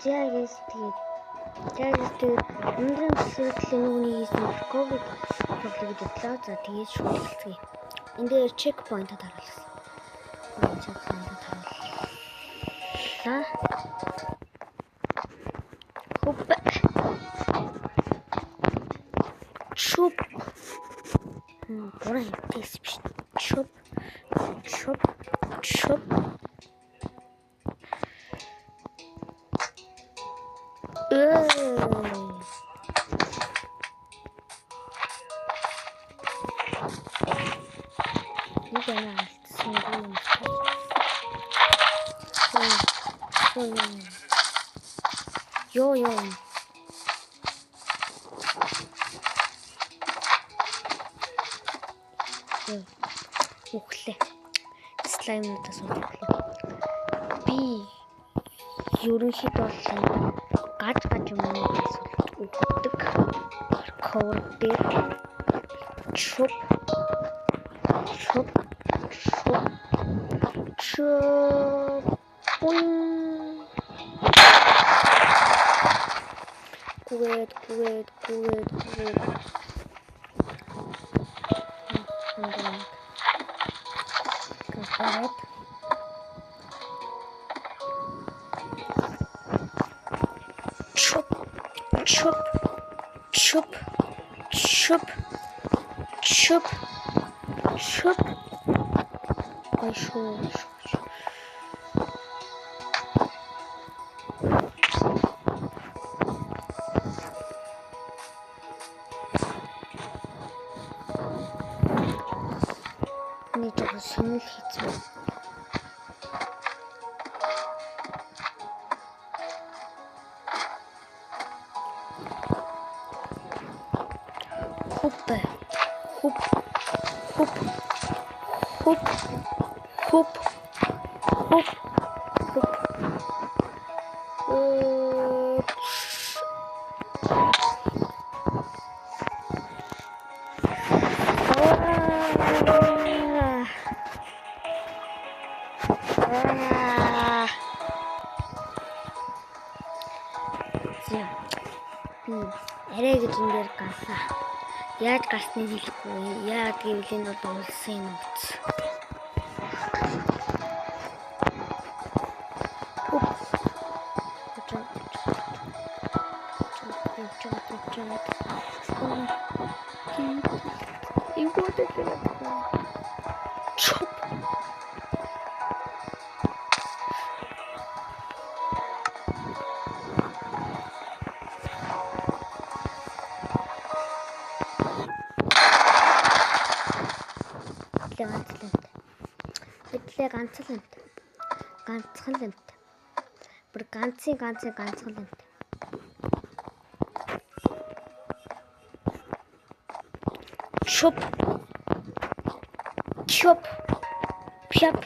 Зягээс тэгээд өндрийн сэтлэн үний хийсэн ковид тоглож идлээ. За тэгээд шууд хэлцгээе. Энд дээр чекпоинтад харуулсан. Чекпоинтад харууллаа. Хоп. Шуп. Буран тест биш. Шуп. Yo. Үхлээ. Слаймнуудаас үхлээ. Би ерөнхийдөө гаж юм үхдэг. Ковер дээр чуп. Good. Chop. Ой, шо. Ничего сонир хийцэн. Хоп. Арай гэж энэ дээр галаа. Яаж гасныг хэлэхгүй. Яагаад гэвэл энэ бол улсын нууц. Ганцхан лэмт. Бүр ганцхан лэмт. Шуп. Пяп.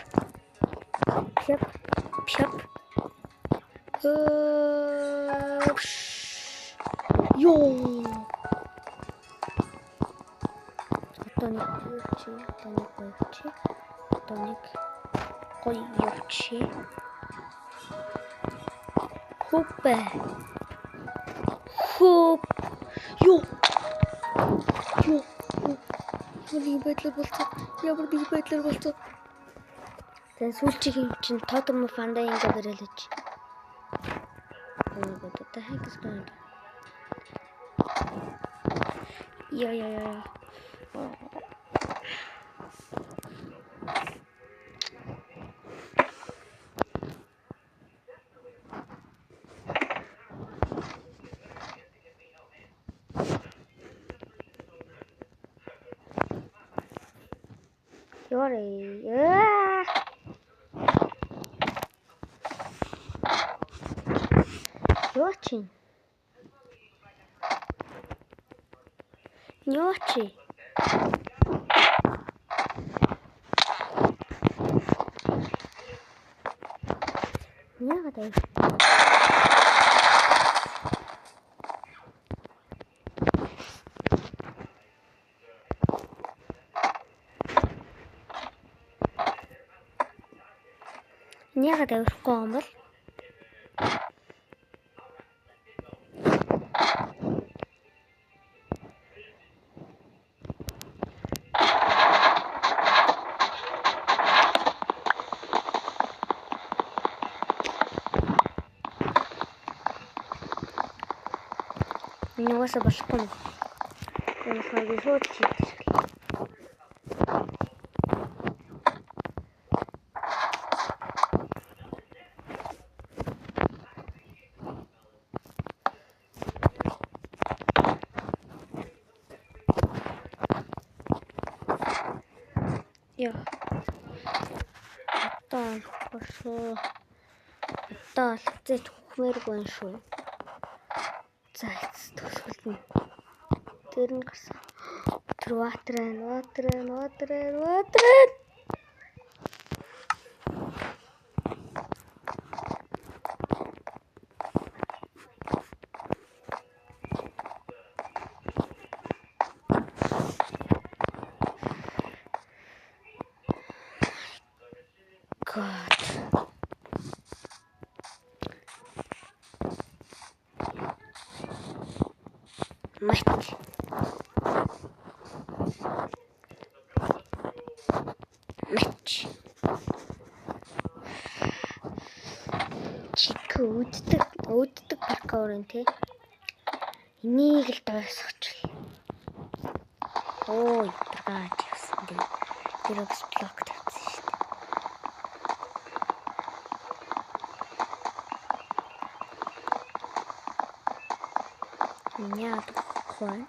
Йо. Тоник. Койорчи. Хоп. Йо. Ямар нэг байдлаар болцоо. Тэгээс сүүлчийн чинь тотом фанда ингээд ирэлж. What the heck is going on? Yeah. Ночи. Яагаад авахгүй юм бол Энэ угаасаа болохгүй юм. Энэ хойд шууд хийх. Яа. Одоо зэт хөхмээргүй шүү. За төгсгөл нь. Тэр нь гарсан. Тэр ватер. God. Match. Чик үүддэг паркур юм тий. Энийг л дуусгачихвал. Ой, яагаад явсан бэ? Тэр бас блок тавьсан шүү дээ. Яа тухайн.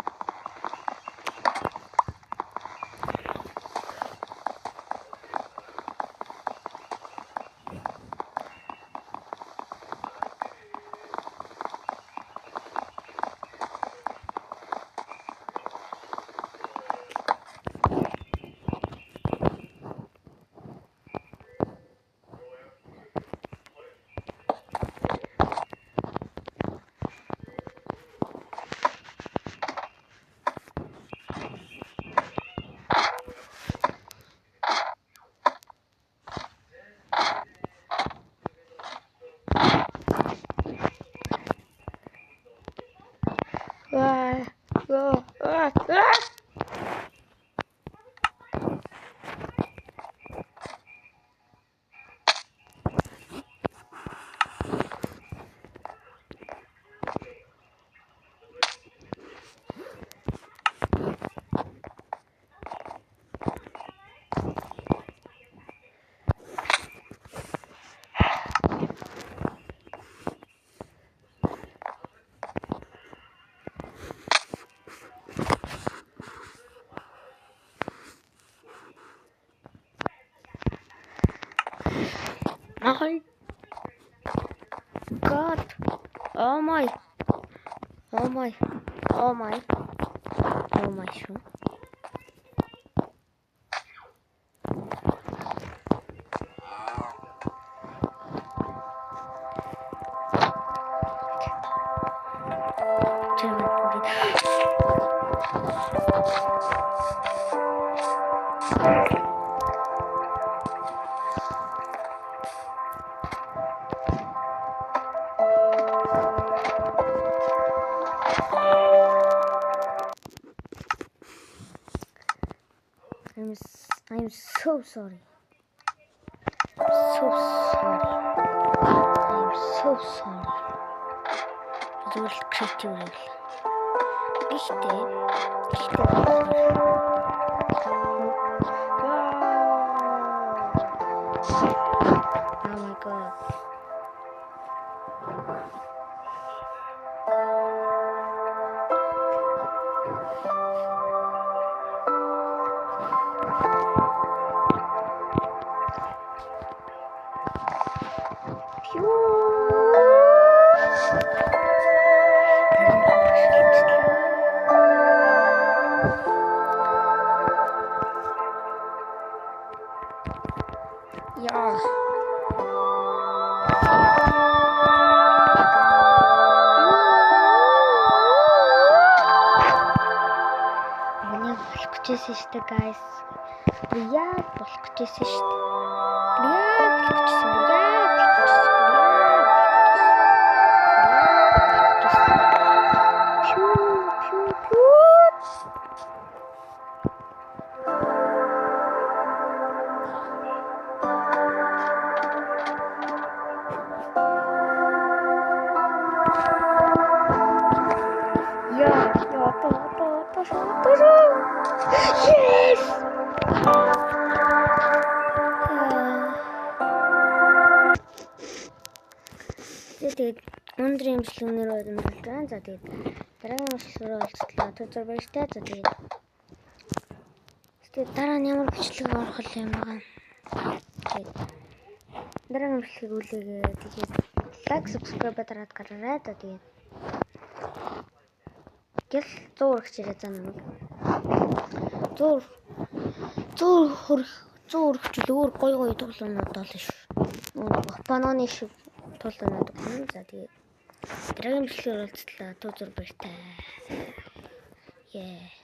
Oh God. Oh my shoe. I'm so sorry. I'm so sorry. Зүйл creative л. Ихтэй. Oh my God. Yeah. Мне болохчээсэн шүү дээ guys. Яа болохчээсэн шүү дээ. Yes! Тэгээд өндрийн имжлэгнэр удамжуулж байгаа. За тэгээд дараагийн имжлэгнэр уулзлаа. Түзэр баяртай. За тэгээд дараа нь ямар бичлэг орох юм байгаа. Тэгээд дараагийн имжлэгийг үлээгээ. Тэгээд лайк, subscribe дараад гараарай. За тэгээд гэл 100 хүрчихээ зам нэг. 100 хүрчихвэл өөр гоё тоглоомнууд олно шүү. Бананы шиг тоглоомнууд байна. За тэгээд дараагийн бичлэгээр уулзлаа. Түзэр баяртай. Yeah.